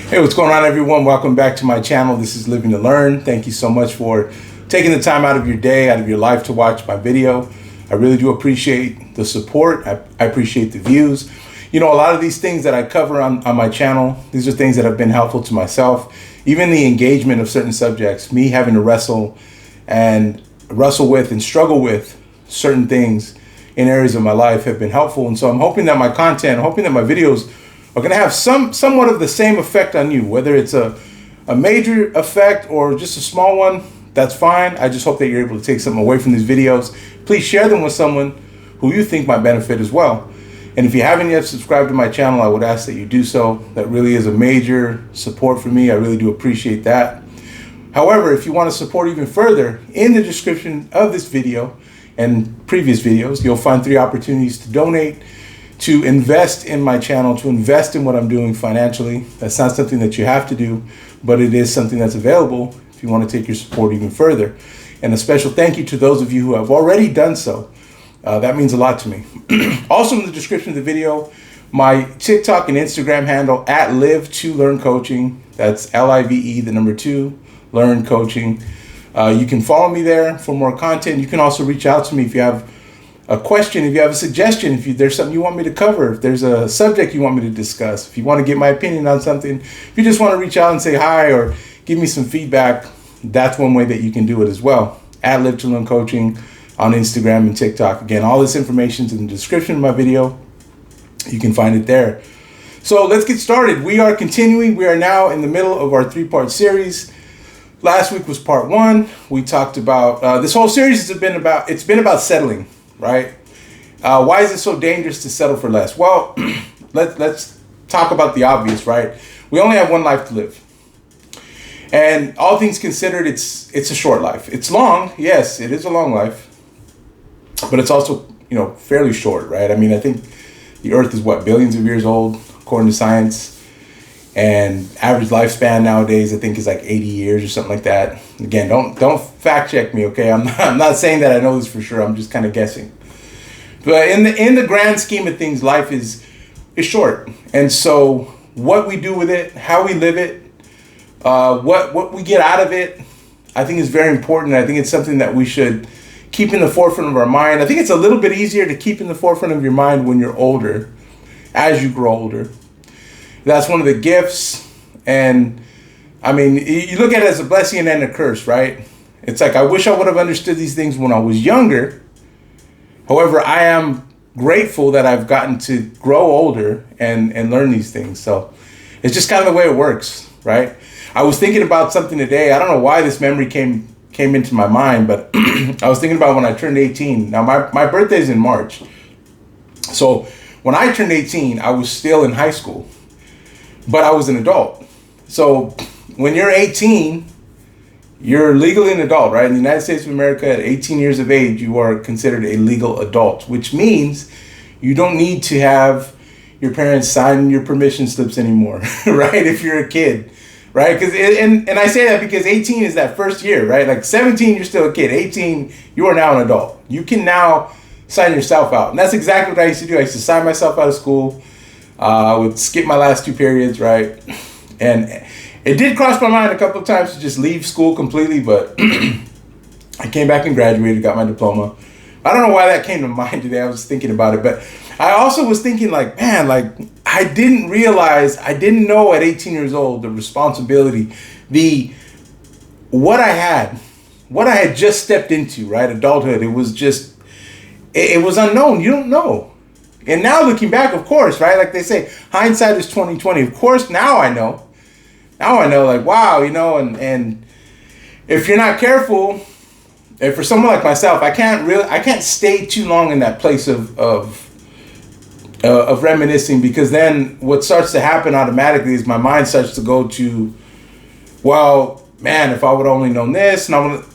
Hey, what's going on, everyone? Welcome back to my channel. This is Living to Learn. Thank you so much for taking the time out of your day, out of your life to watch my video. I really do appreciate the support. I appreciate the views. You know, a lot of these things that I cover on my channel, these are things that have been helpful to myself. Even the engagement of certain subjects, me having to wrestle with and struggle with certain things in areas of my life have been helpful. And so I'm hoping that my content, hoping that my videos are going to have somewhat of the same effect on you, whether it's a major effect or just a small one. That's fine. I just hope that you're able to take something away from these videos. Please share them with someone who you think might benefit as well. And if you haven't yet subscribed to my channel, I would ask that you do so. That really is a major support for me. I really do appreciate that. However, if you want to support even further, in the description of this video and previous videos, you'll find 3 opportunities to donate, to invest in my channel, to invest in what I'm doing financially. That's not something that you have to do, but it is something that's available if you want to take your support even further. And a special thank you to those of you who have already done so. That means a lot to me. Also in the description of the video, my TikTok and Instagram handle at Live2Learn Coaching. That's LIVE, the number 2, Learn Coaching. You can follow me there for more content. You can also reach out to me if you have a question, if you have a suggestion, if there's something you want me to cover, if there's a subject you want me to discuss, if you want to get my opinion on something, if you just want to reach out and say hi or give me some feedback, that's one way that you can do it as well. At Live2Learn Coaching on Instagram and TikTok. Again, all this information is in the description of my video. You can find it there. So let's get started. We are continuing. We are now in the middle of our 3-part series. Last week was part 1. We talked about, this whole series has been about settling. Right? Why is it so dangerous to settle for less? Well, let's talk about the obvious, right? We only have one life to live. And all things considered, it's a short life. It's long, yes, it is a long life. But it's also, fairly short, right? I mean, I think the earth is billions of years old, according to science. And average lifespan nowadays, I think, is like 80 years or something like that. Again, don't fact check me, okay? I'm not saying that I know this for sure. I'm just kind of guessing. But in the grand scheme of things, life is short. And so what we do with it, how we live it, what we get out of it, I think is very important. I think it's something that we should keep in the forefront of our mind. I think it's a little bit easier to keep in the forefront of your mind when you're older, as you grow older. That's one of the gifts. And I mean, you look at it as a blessing and a curse, right? It's like, I wish I would have understood these things when I was younger. However, I am grateful that I've gotten to grow older and learn these things. So it's just kind of the way it works, right? I was thinking about something today. I don't know why this memory came into my mind, but I was thinking about when I turned 18. Now, my birthday is in March. So when I turned 18, I was still in high school. But I was an adult. So when you're 18, you're legally an adult, right? In the United States of America, at 18 years of age, you are considered a legal adult, which means you don't need to have your parents sign your permission slips anymore, right? If you're a kid, right? And I say that because 18 is that first year, right? Like 17, you're still a kid. 18, you are now an adult. You can now sign yourself out. And that's exactly what I used to do. I used to sign myself out of school. I would skip my last 2 periods, right? And it did cross my mind a couple of times to just leave school completely, but I came back and graduated, got my diploma. I don't know why that came to mind today. I was thinking about it, but I also was thinking I didn't know at 18 years old the responsibility, what I had just stepped into, right? Adulthood. It was unknown. You don't know. And now looking back, of course, right? Like they say, hindsight is 20/20. Of course, now I know. Like, wow, and if you're not careful, and for someone like myself, I can't stay too long in that place of reminiscing, because then what starts to happen automatically is my mind starts to go to, well, man, if I would only known this, and I'm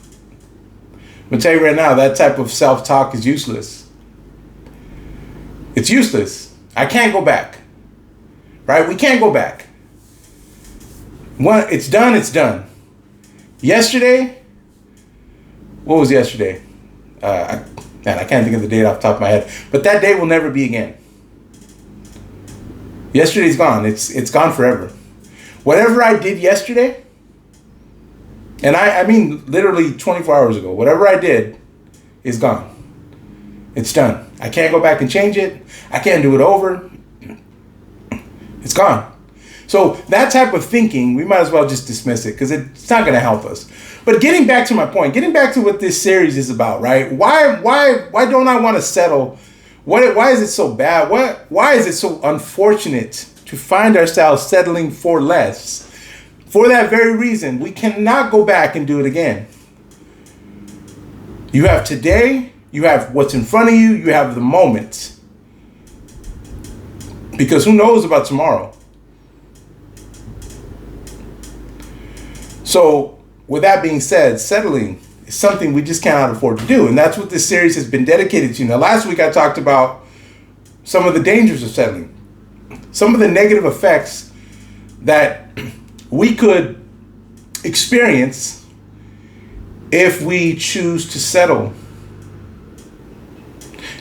gonna tell you right now, that type of self-talk is useless. It's useless. I can't go back. Right? We can't go back. It's done, it's done. Yesterday, what was yesterday? I can't think of the date off the top of my head. But that day will never be again. Yesterday's gone. It's gone forever. Whatever I did yesterday, and I mean literally 24 hours ago, whatever I did is gone. It's done. I can't go back and change it. I can't do it over. It's gone. So that type of thinking, we might as well just dismiss it because it's not going to help us. But getting back to my point, getting back to what this series is about, right? Why don't I want to settle? Why is it so bad? Why is it so unfortunate to find ourselves settling for less? For that very reason, we cannot go back and do it again. You have today, you have what's in front of you, you have the moment. Because who knows about tomorrow? So, with that being said, settling is something we just cannot afford to do. And that's what this series has been dedicated to. Now, last week I talked about some of the dangers of settling, some of the negative effects that we could experience if we choose to settle.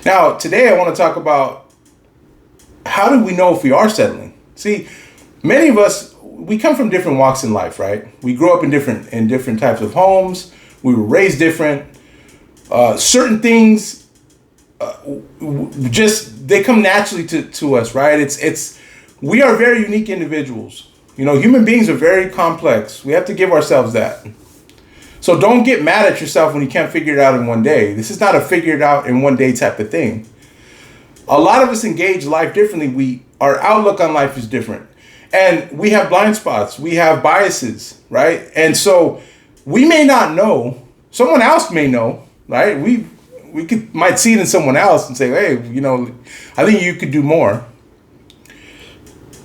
Now, today I want to talk about how do we know if we are settling? See, many of us, we come from different walks in life, right? We grew up in different types of homes. We were raised different. Certain things they come naturally to us, right? We are very unique individuals. You know, human beings are very complex. We have to give ourselves that. So don't get mad at yourself when you can't figure it out in one day. This is not a figure it out in one day type of thing. A lot of us engage life differently. Our outlook on life is different. And we have blind spots. We have biases, right? And so we may not know. Someone else may know, right? We might see it in someone else and say, hey, you know, I think you could do more.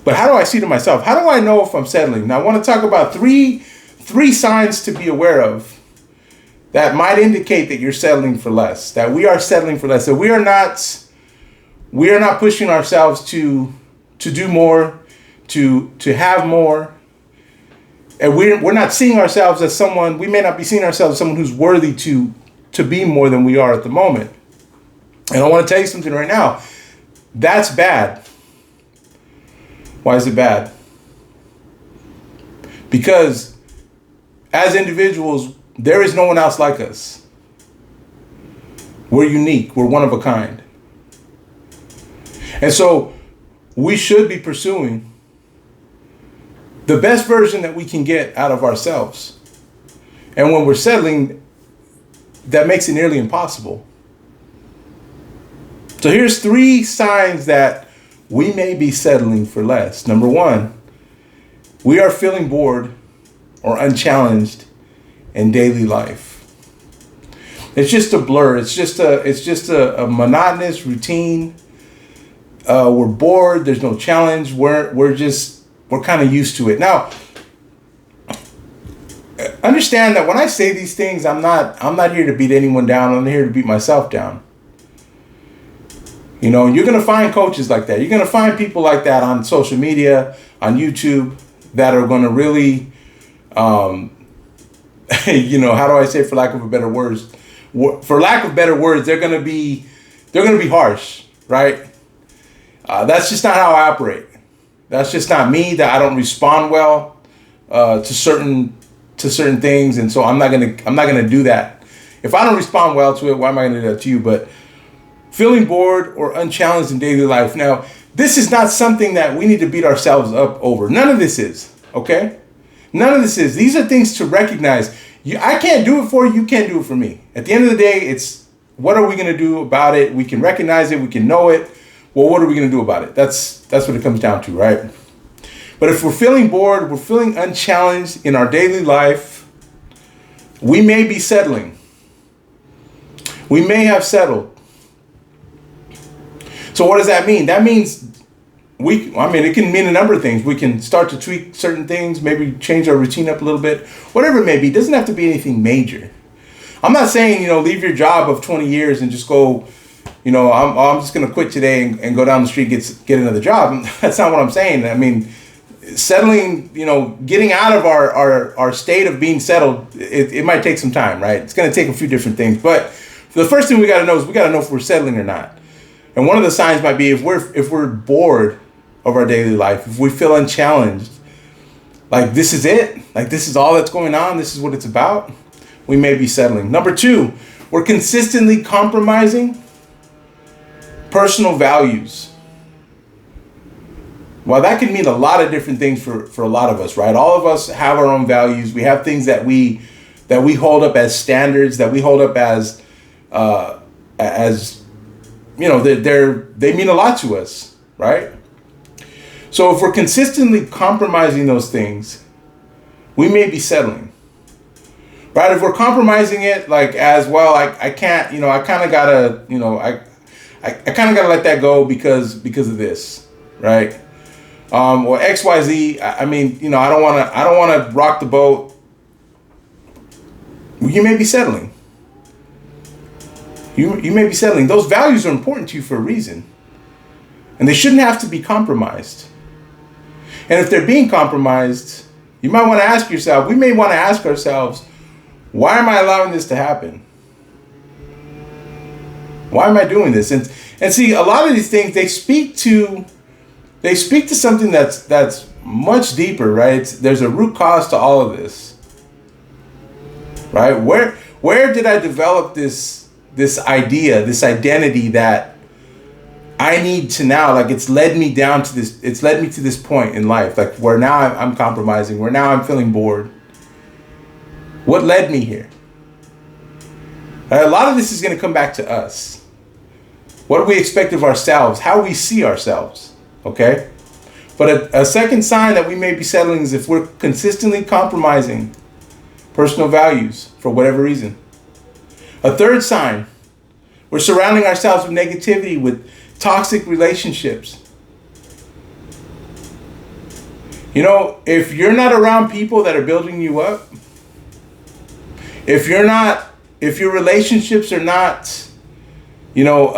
But how do I see it in myself? How do I know if I'm settling? Now, I want to talk about three signs to be aware of that might indicate that you're settling for less, that we are settling for less, that we are not pushing ourselves to do more, to have more. And we're not seeing ourselves as someone, we may not be seeing ourselves as someone who's worthy to be more than we are at the moment. And I want to tell you something right now. That's bad. Why is it bad? Because as individuals, there is no one else like us. We're unique. We're one of a kind. And so we should be pursuing the best version that we can get out of ourselves. And when we're settling, that makes it nearly impossible. So here's 3 signs that we may be settling for less. Number 1, we are feeling bored or unchallenged in daily life. It's just a blur. It's just a monotonous routine. We're bored. There's no challenge. We're kind of used to it. Now, understand that when I say these things, I'm not here to beat anyone down. I'm here to beat myself down. You know, you're going to find coaches like that. You're going to find people like that on social media, on YouTube, that are going to really, you know, how do I say, for lack of better words, they're going to be harsh, right? That's just not how I operate. That's just not me. That I don't respond well to certain things, and so I'm not gonna do that. If I don't respond well to it, why am I gonna do that to you? But feeling bored or unchallenged in daily life. Now, this is not something that we need to beat ourselves up over. None of this is, okay? None of this is. These are things to recognize. I can't do it for you. You can't do it for me. At the end of the day, it's what are we gonna do about it? We can recognize it. We can know it. Well, what are we going to do about it? That's what it comes down to, right? But if we're feeling bored, we're feeling unchallenged in our daily life, we may be settling. We may have settled. So what does that mean? That means it can mean a number of things. We can start to tweak certain things, maybe change our routine up a little bit, whatever it may be. It doesn't have to be anything major. I'm not saying, you know, leave your job of 20 years and just go, you know, I'm just going to quit today and go down the street, get another job. That's not what I'm saying. I mean, settling, you know, getting out of our state of being settled, it might take some time, right? It's going to take a few different things. But the first thing we got to know is we got to know if we're settling or not. And one of the signs might be if we're bored of our daily life, if we feel unchallenged, like this is it, like this is all that's going on, this is what it's about, we may be settling. Number two, we're consistently compromising personal values. Well, that can mean a lot of different things for a lot of us, right? All of us have our own values. We have things that we hold up as standards, that we hold up as you know, they mean a lot to us, right? So if we're consistently compromising those things, we may be settling, right? If we're compromising it like as well, I can't, you know, I kind of gotta, you know, I kind of gotta let that go because of this, right? Or XYZ. I mean, you know, I don't want to rock the boat. You may be settling. You may be settling. Those values are important to you for a reason, and they shouldn't have to be compromised. And if they're being compromised, you might want to ask yourself. We may want to ask ourselves, why am I allowing this to happen? Why am I doing this? And see, a lot of these things, they speak to something that's much deeper, right? There's a root cause to all of this, right? Where did I develop this idea, this identity that I need to now, like it's led me down to this, it's led me to this point in life, like where now I'm compromising, where now I'm feeling bored. What led me here? A lot of this is going to come back to us. What do we expect of ourselves? How we see ourselves, okay? But a second sign that we may be settling is if we're consistently compromising personal values for whatever reason. A third sign, we're surrounding ourselves with negativity, with toxic relationships. You know, if you're not around people that are building you up, if your relationships are not, you know,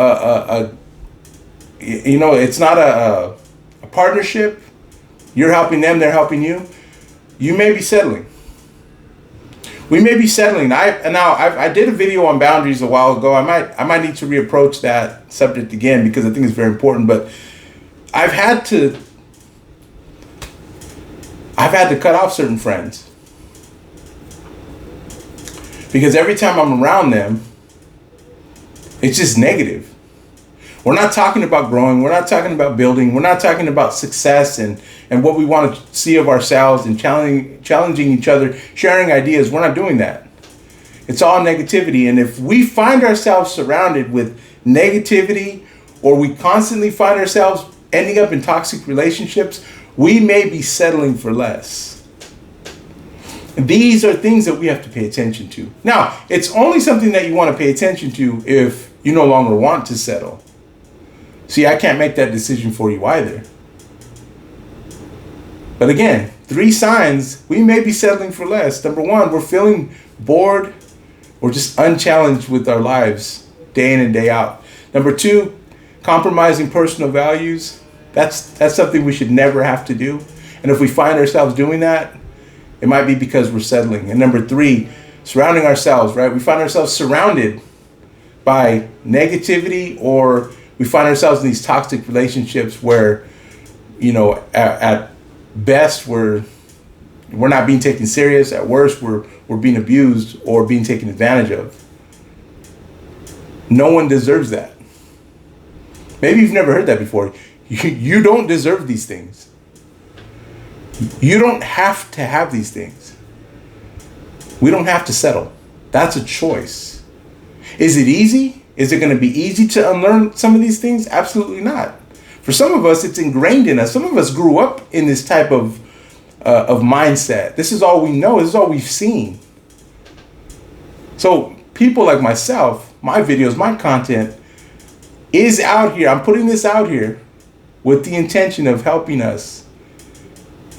it's not a partnership, you're helping them, they're helping you, you may be settling. We may be settling. I did a video on boundaries a while ago. I might need to reapproach that subject again because I think it's very important. But I've had to cut off certain friends because every time I'm around them, it's just negative. We're not talking about growing. We're not talking about building. We're not talking about success and what we want to see of ourselves and challenging each other, sharing ideas. We're not doing that. It's all negativity. And if we find ourselves surrounded with negativity, or we constantly find ourselves ending up in toxic relationships, we may be settling for less. And these are things that we have to pay attention to. Now, it's only something that you want to pay attention to if you no longer want to settle. See, I can't make that decision for you either. But again, 3 signs we may be settling for less. Number 1, we're feeling bored or just unchallenged with our lives day in and day out. Number 2, compromising personal values. That's something we should never have to do. And if we find ourselves doing that, it might be because we're settling. And number 3, surrounding ourselves, right? We find ourselves surrounded by negativity, or we find ourselves in these toxic relationships where, you know, at best we're not being taken serious. At worst, we're being abused or being taken advantage of. No one deserves that. Maybe you've never heard that before. You don't deserve these things. You don't have to have these things. We don't have to settle. That's a choice. Is it easy? Is it going to be easy to unlearn some of these things? Absolutely not. For some of us, it's ingrained in us. Some of us grew up in this type of mindset. This is all we know. This is all we've seen. So people like myself, my videos, my content is out here. I'm putting this out here with the intention of helping us,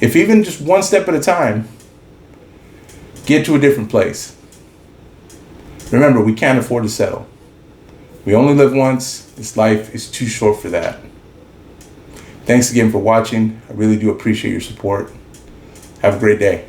if even just one step at a time, get to a different place. Remember, we can't afford to settle. We only live once. This life is too short for that. Thanks again for watching. I really do appreciate your support. Have a great day.